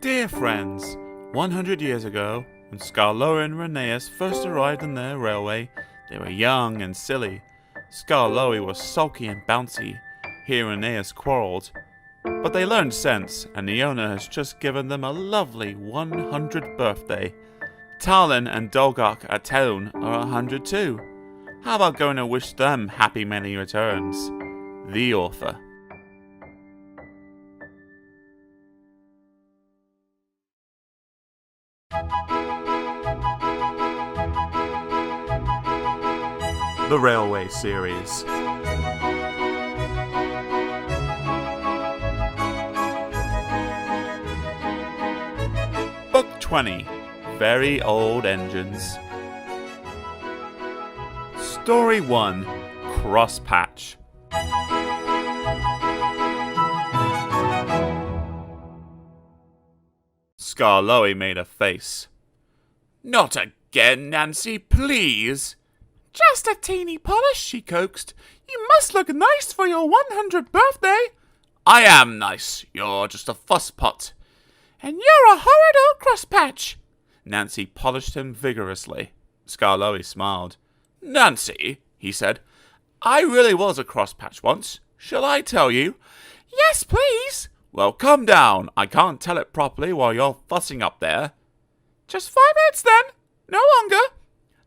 Dear friends, 100 years ago, when Skarloey and Rheneas first arrived on their railway, they were young and silly. Skarloey was sulky and bouncy. He and Rheneas quarrelled. But they learned sense, and the owner has just given them a lovely 100th birthday. Talyllyn and Dolgoch at Talyllyn are 100 too. How about going to wish them happy many returns? The author. The Railway Series. Book 20. Very Old Engines. Story 1. Crosspatch. Skarloey made a face. Not again, Nancy, please. Just a teeny polish, she coaxed. You must look nice for your 100th birthday. I am nice. You're just a fusspot. And you're a horrid old crosspatch. Nancy polished him vigorously. Skarloey smiled. Nancy, he said, I really was a crosspatch once. Shall I tell you? Yes, please. Well, come down. I can't tell it properly while you're fussing up there. Just 5 minutes then. No longer.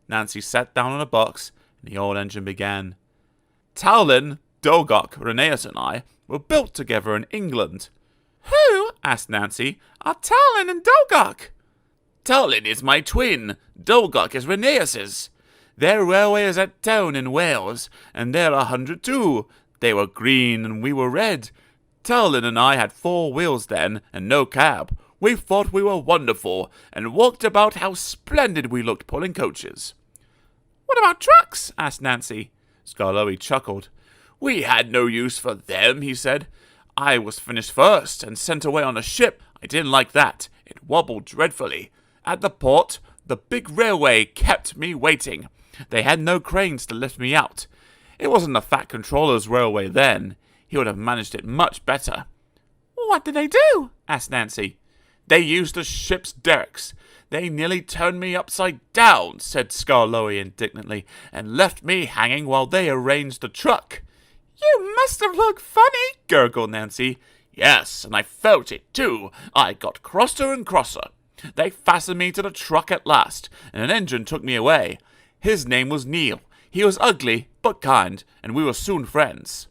Nancy sat down on a box, and the old engine began. Talyllyn, Dolgoch, Rheneas and I were built together in England. Who, asked Nancy, are Talyllyn and Dolgoch? Talyllyn is my twin. Dolgoch is Rheneas's. Their railway is at Talyllyn in Wales, and they're 100 too. They were green and we were red. Talyllyn and I had 4 wheels then, and no cab. We thought we were wonderful, and walked about how splendid we looked pulling coaches. What about trucks? Asked Nancy. Skarloey chuckled. We had no use for them, he said. I was finished first, and sent away on a ship. I didn't like that. It wobbled dreadfully. At the port, the big railway kept me waiting. They had no cranes to lift me out. It wasn't the fat controller's railway then. He would have managed it much better. What did they do? Asked Nancy. They used the ship's derricks. They nearly turned me upside down, said Skarloey indignantly, and left me hanging while they arranged the truck. You must have looked funny, gurgled Nancy. Yes, and I felt it too. I got crosser and crosser. They fastened me to the truck at last, and an engine took me away. His name was Neil. He was ugly, but kind, and we were soon friends.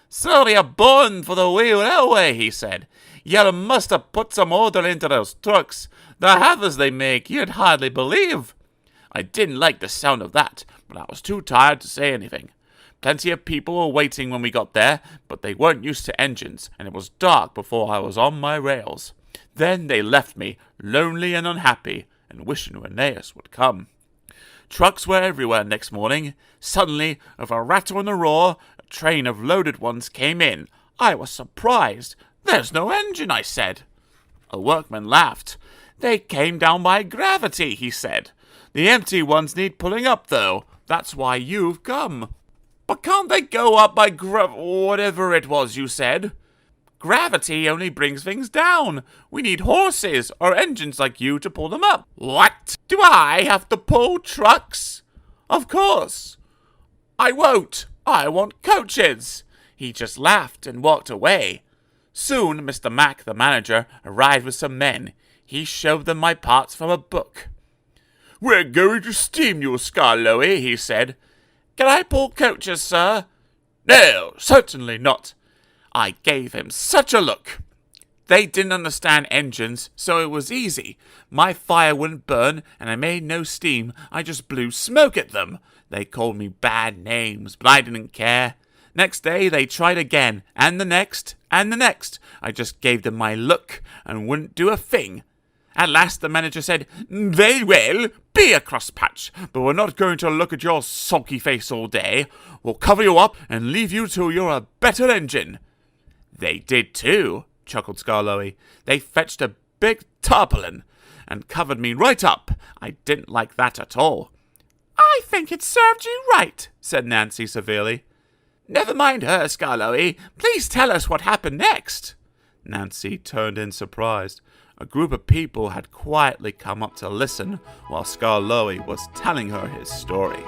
So you're born for the wee railway, he said. You must have put some order into those trucks. The havers they make, you'd hardly believe. I didn't like the sound of that, but I was too tired to say anything. Plenty of people were waiting when we got there, but they weren't used to engines, and it was dark before I was on my rails. Then they left me, lonely and unhappy, and wishing Rheneas would come. Trucks were everywhere next morning. Suddenly, with a rattle and a roar, a train of loaded ones came in. I was surprised. There's no engine, I said. A workman laughed. They came down by gravity, he said. The empty ones need pulling up, though. That's why you've come. But can't they go up by whatever it was you said? Gravity only brings things down. We need horses or engines like you to pull them up. What? Do I have to pull trucks? Of course. I won't. I want coaches. He just laughed and walked away. Soon Mr. Mac, the manager, arrived with some men. He showed them my parts from a book. We're going to steam you, Skarloey, he said. Can I pull coaches, sir? No, certainly not. I gave him such a look. They didn't understand engines, so it was easy. My fire wouldn't burn, and I made no steam. I just blew smoke at them. They called me bad names, but I didn't care. Next day they tried again, and the next, and the next. I just gave them my look, and wouldn't do a thing. At last the manager said, "Very well, be a crosspatch, but we're not going to look at your sulky face all day. We'll cover you up and leave you till you're a better engine." "They did too," chuckled Skarloey. "They fetched a big tarpaulin and covered me right up. I didn't like that at all." "I think it served you right," said Nancy severely. "Never mind her, Skarloey. Please tell us what happened next." Nancy turned in surprised. A group of people had quietly come up to listen while Skarloey was telling her his story.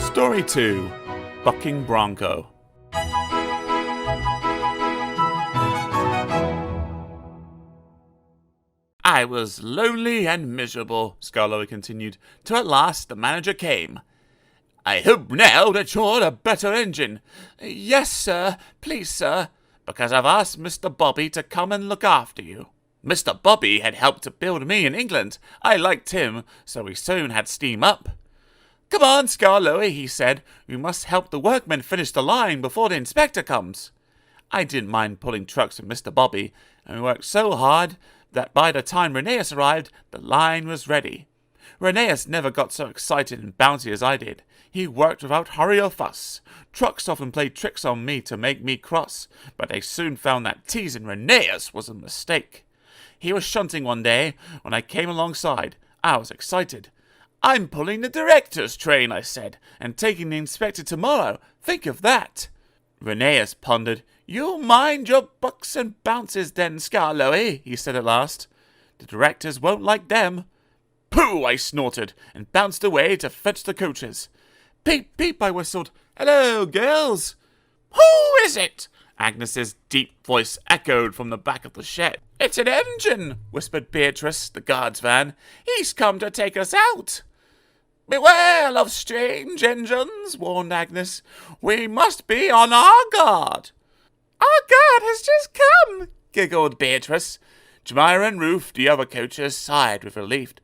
Story 2. Bucking Bronco. "I was lonely and miserable," Skarloey continued, "till at last the manager came. 'I hope now that you're a better engine.' 'Yes, sir. Please, sir. Because I've asked Mr. Bobbie to come and look after you.' Mr. Bobbie had helped to build me in England. I liked him, so we soon had steam up. 'Come on, Skarloey,' he said. 'We must help the workmen finish the line before the inspector comes.' I didn't mind pulling trucks with Mr. Bobbie, and we worked so hard that by the time Rheneas arrived, the line was ready. Rheneas never got so excited and bouncy as I did. He worked without hurry or fuss. Trucks often played tricks on me to make me cross, but they soon found that teasing Rheneas was a mistake. He was shunting one day when I came alongside. I was excited. 'I'm pulling the director's train,' I said, 'and taking the inspector tomorrow. Think of that.' Rheneas pondered. 'You'll mind your bucks and bounces then, Skarloey,' he said at last. 'The directors won't like them.' 'Pooh!' I snorted, and bounced away to fetch the coaches. 'Peep, peep,' I whistled. 'Hello, girls.' 'Who is it?' Agnes's deep voice echoed from the back of the shed. 'It's an engine,' whispered Beatrice, the guard's van. 'He's come to take us out.' 'Beware of strange engines,' warned Agnes. 'We must be on our guard.' 'Our guard has just come,' giggled Beatrice. Jemima and Ruth, the other coaches, sighed with relief.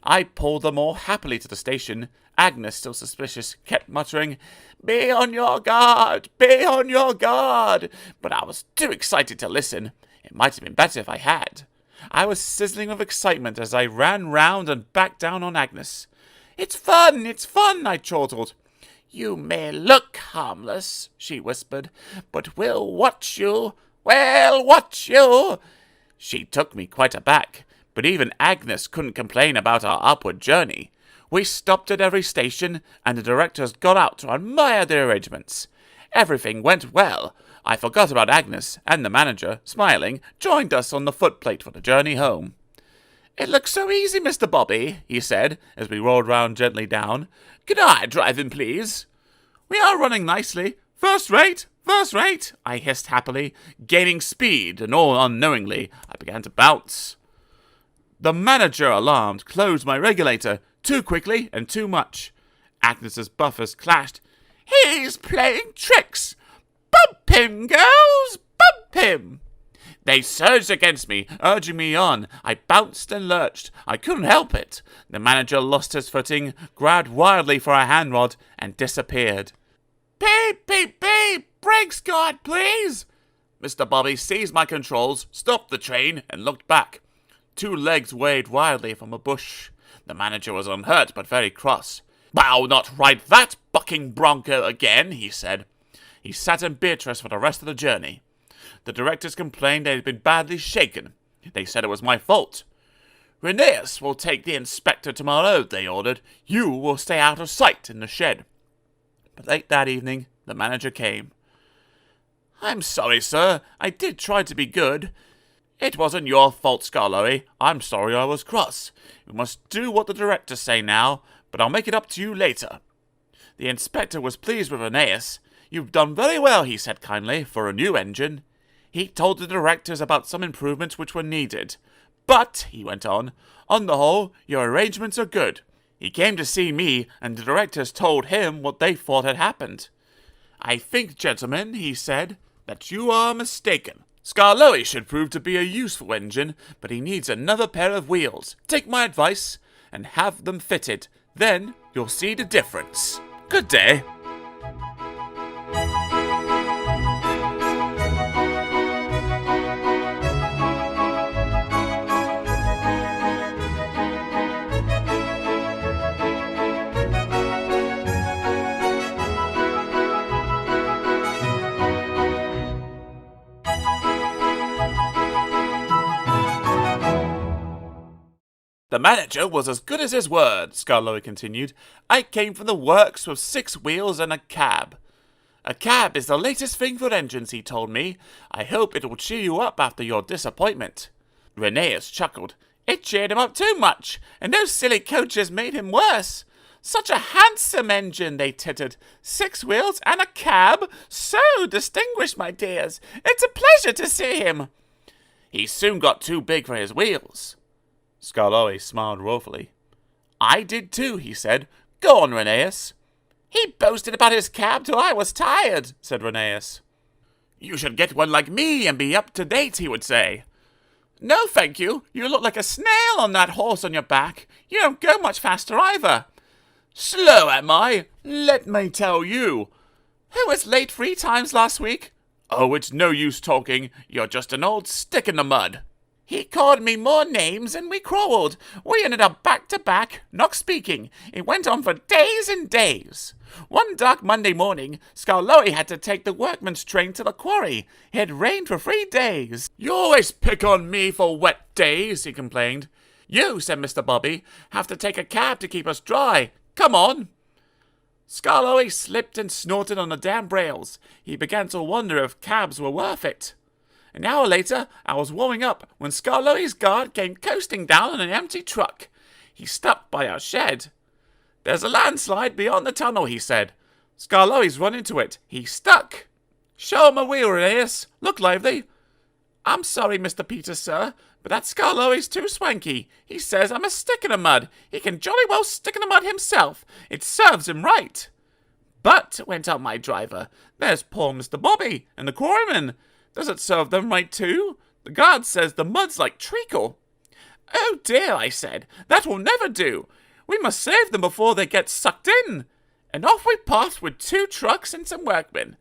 I pulled them all happily to the station. Agnes, still suspicious, kept muttering, 'Be on your guard, be on your guard.' But I was too excited to listen. It might have been better if I had. I was sizzling with excitement as I ran round and back down on Agnes. 'It's fun, I chortled. 'You may look harmless,' she whispered, 'but we'll watch you. We'll watch you.' She took me quite aback, but even Agnes couldn't complain about our upward journey. We stopped at every station, and the directors got out to admire the arrangements. Everything went well. I forgot about Agnes, and the manager, smiling, joined us on the footplate for the journey home. 'It looks so easy, Mr. Bobbie,' he said, as we rolled round gently down. 'Can I drive him, please?' 'We are running nicely. First rate, I hissed happily, gaining speed, and all unknowingly I began to bounce. The manager, alarmed, closed my regulator, too quickly and too much. Agnes's buffers clashed. 'He's playing tricks! Bump him, girls! Bump him!' They surged against me, urging me on. I bounced and lurched. I couldn't help it. The manager lost his footing, grabbed wildly for a hand rod, and disappeared. 'Beep, beep, beep! Brakes, guard, please!' Mr. Bobbie seized my controls, stopped the train, and looked back. 2 legs waved wildly from a bush. The manager was unhurt, but very cross. 'I'll not ride that bucking bronco again,' he said. He sat in Beatrice for the rest of the journey. The directors complained they had been badly shaken. They said it was my fault. 'Rheneas will take the inspector tomorrow,' they ordered. 'You will stay out of sight in the shed.' But late that evening, the manager came. 'I'm sorry, sir. I did try to be good. It wasn't your fault, Skarloey. I'm sorry I was cross. We must do what the directors say now, but I'll make it up to you later.' The inspector was pleased with Rheneas. 'You've done very well,' he said kindly, 'for a new engine.' He told the directors about some improvements which were needed. 'But,' he went on the whole, your arrangements are good.' He came to see me, and the directors told him what they thought had happened. 'I think, gentlemen,' he said, 'that you are mistaken. Skarloey should prove to be a useful engine, but he needs another pair of wheels. Take my advice and have them fitted. Then you'll see the difference. Good day. The manager was as good as his word, Skarloey continued. I came from the works with 6 wheels and a cab. A cab is the latest thing for engines, he told me. I hope it will cheer you up after your disappointment. Rheneas chuckled. It cheered him up too much, and those silly coaches made him worse. Such a handsome engine, they tittered. 6 wheels and a cab? So distinguished, my dears. It's a pleasure to see him. He soon got too big for his wheels. Skarloey smiled woefully. I did too, he said. Go on, Rheneas. He boasted about his cab till I was tired, said Rheneas. You should get one like me and be up to date, he would say. No, thank you. You look like a snail on that horse on your back. You don't go much faster either. Slow am I? Let me tell you. Who was late 3 times last week? Oh, it's no use talking. You're just an old stick in the mud. He called me more names and we quarrelled. We ended up back to back, not speaking. It went on for days and days. One dark Monday morning, Skarloey had to take the workman's train to the quarry. It had rained for 3 days. You always pick on me for wet days, he complained. You, said Mr. Bobbie, have to take a cab to keep us dry. Come on. Skarloey slipped and snorted on the damp rails. He began to wonder if cabs were worth it. An hour later, I was warming up when Skarloey's guard came coasting down on an empty truck. He stopped by our shed. There's a landslide beyond the tunnel, he said. Skarloey's run into it. He's stuck. Show him a wheel, Rheneas. Look lively. I'm sorry, Mr. Peter, sir, but that Skarloey's too swanky. He says I'm a stick in the mud. He can jolly well stick in the mud himself. It serves him right. But, went on my driver, there's poor Mr. Bobbie and the quarryman. Does it serve them right too? The guard says the mud's like treacle. Oh dear, I said, that will never do. We must save them before they get sucked in. And off we puffed with 2 trucks and some workmen.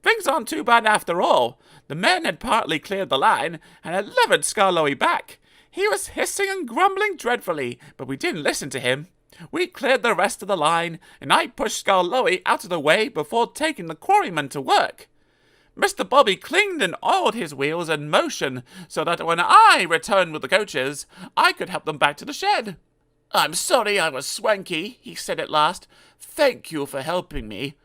Things aren't too bad after all. The men had partly cleared the line and had levered Skarloey back. He was hissing and grumbling dreadfully, but we didn't listen to him. We cleared the rest of the line, and I pushed Skarloey out of the way before taking the quarryman to work. Mr. Bobbie cleaned and oiled his wheels in motion so that when I returned with the coaches, I could help them back to the shed. I'm sorry I was swanky, he said at last. Thank you for helping me.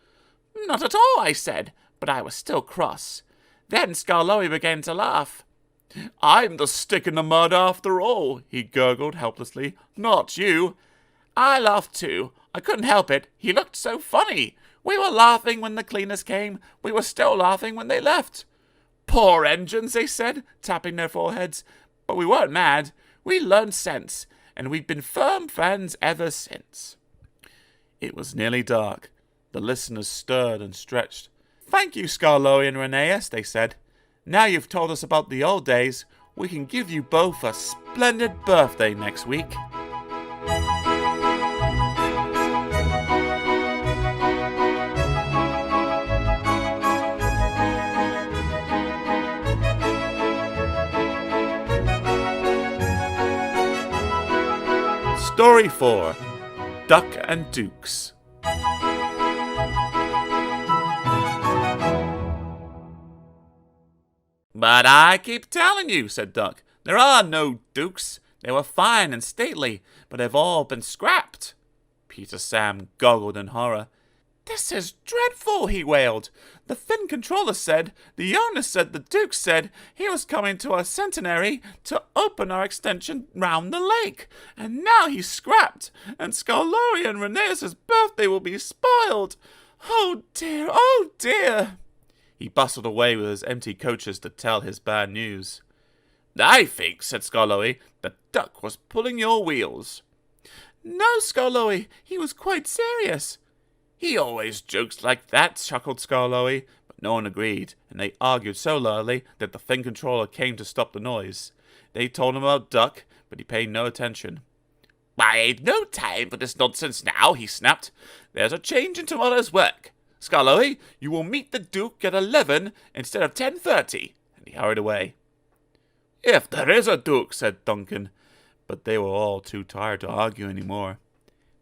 Not at all, I said, but I was still cross. Then Skarloey began to laugh. I'm the stick in the mud after all, he gurgled helplessly. Not you. I laughed too. I couldn't help it. He looked so funny. We were laughing when the cleaners came. We were still laughing when they left. Poor engines, they said, tapping their foreheads. But we weren't mad. We learned sense, and we've been firm friends ever since. It was nearly dark. The listeners stirred and stretched. Thank you, Skarloey and Rheneas, they said. Now you've told us about the old days, we can give you both a splendid birthday next week. Story 4. Duck and Dukes. But I keep telling you, said Duck, there are no dukes. They were fine and stately, but they've all been scrapped. Peter Sam goggled in horror. This is dreadful, he wailed. The Finn controller said, the owner said, the Duke said he was coming to our centenary to open our extension round the lake. And now he's scrapped, and Skarloey and Rheneas' birthday will be spoiled. Oh dear, oh dear. He bustled away with his empty coaches to tell his bad news. I think, said Skarloey, the Duck was pulling your wheels. No, Skarloey, he was quite serious. He always jokes like that, chuckled Skarloey, but But no one agreed, and they argued so loudly that the Fin Controller came to stop the noise. They told him about Duck, but he paid no attention. "I ain't no time for this nonsense now," he snapped. "There's a change in tomorrow's work. Skarloey, you will meet the Duke at 11 instead of 10:30, and he hurried away. "If there is a Duke," said Duncan, but they were all too tired to argue any more.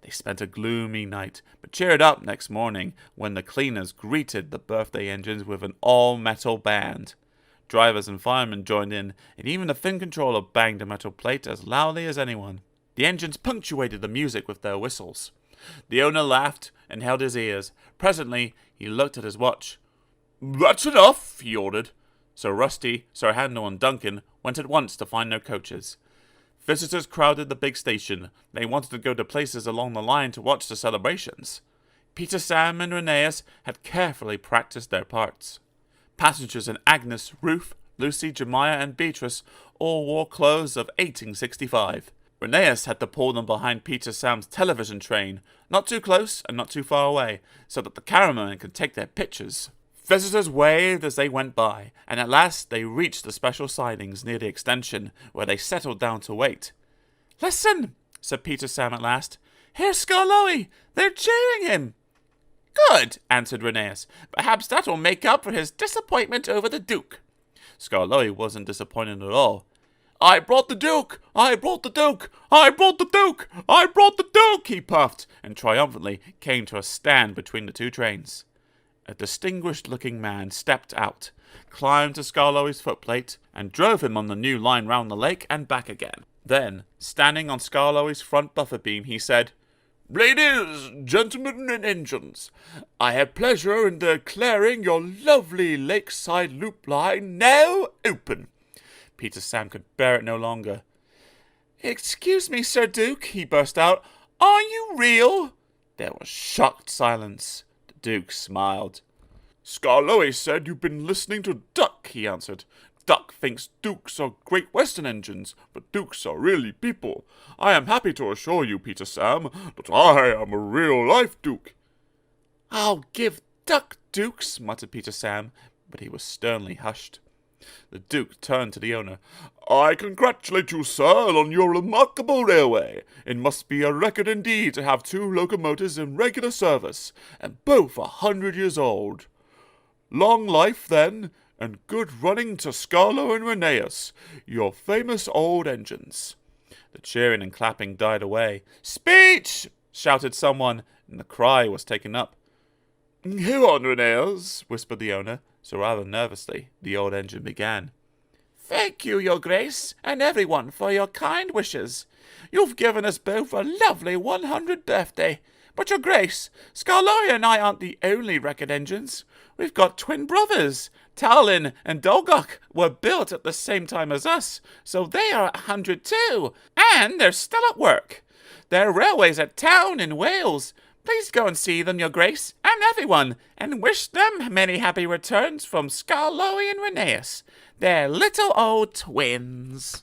They spent a gloomy night, but cheered up next morning when the cleaners greeted the birthday engines with an all-metal band. Drivers and firemen joined in, and even the Fin Controller banged a metal plate as loudly as anyone. The engines punctuated the music with their whistles. The owner laughed and held his ears. Presently, he looked at his watch. "That's enough," he ordered. So Rusty, Sir Handel, and Duncan went at once to find their coaches. Visitors crowded the big station. They wanted to go to places along the line to watch the celebrations. Peter, Sam, and Rheneas had carefully practiced their parts. Passengers in Agnes, Ruth, Lucy, Jemima, and Beatrice all wore clothes of 1865. Rheneas had to pull them behind Peter Sam's television train, not too close and not too far away, so that the cameramen could take their pictures. Visitors waved as they went by, and at last they reached the special sidings near the extension, where they settled down to wait. "Listen," said Peter Sam at last. "Here's Skarloey! They're cheering him!" "Good," answered Rheneas. "Perhaps that'll make up for his disappointment over the Duke." Skarloey wasn't disappointed at all. "I brought the Duke! I brought the Duke! I brought the Duke! I brought the Duke!" he puffed, and triumphantly came to a stand between the two trains. A distinguished-looking man stepped out, climbed to Skarloey's footplate, and drove him on the new line round the lake and back again. Then, standing on Skarloey's front buffer beam, he said, "Ladies, gentlemen, and engines, I have pleasure in declaring your lovely lakeside loop line now open." Peter Sam could bear it no longer. "Excuse me, Sir Duke," he burst out. "Are you real?" There was shocked silence. The Duke smiled. "Skarloey said you've been listening to Duck," he answered. "Duck thinks Dukes are Great Western engines, but Dukes are really people. I am happy to assure you, Peter Sam, that I am a real-life Duke." "I'll give Duck Dukes," muttered Peter Sam, but he was sternly hushed. The Duke turned to the owner. "I congratulate you, sir, on your remarkable railway. It must be a record indeed to have 2 locomotives in regular service, and both 100 years old. Long life, then, and good running to Skarloey and Rheneas, your famous old engines." The cheering and clapping died away. "Speech!" shouted someone, and the cry was taken up. "Go on, Rheneas," whispered the owner, so rather nervously the old engine began. "Thank you, your grace, and everyone for your kind wishes. You've given us both a lovely 100th birthday. But your grace, Skarloey and I aren't the only record engines. We've got twin brothers. Talyllyn and Dolgoch were built at the same time as us, so they are 100 too, and they're still at work. Their railway's at town in Wales. Please go and see them, your grace, and everyone, and wish them many happy returns from Skarloey and Rheneas. They're little old twins."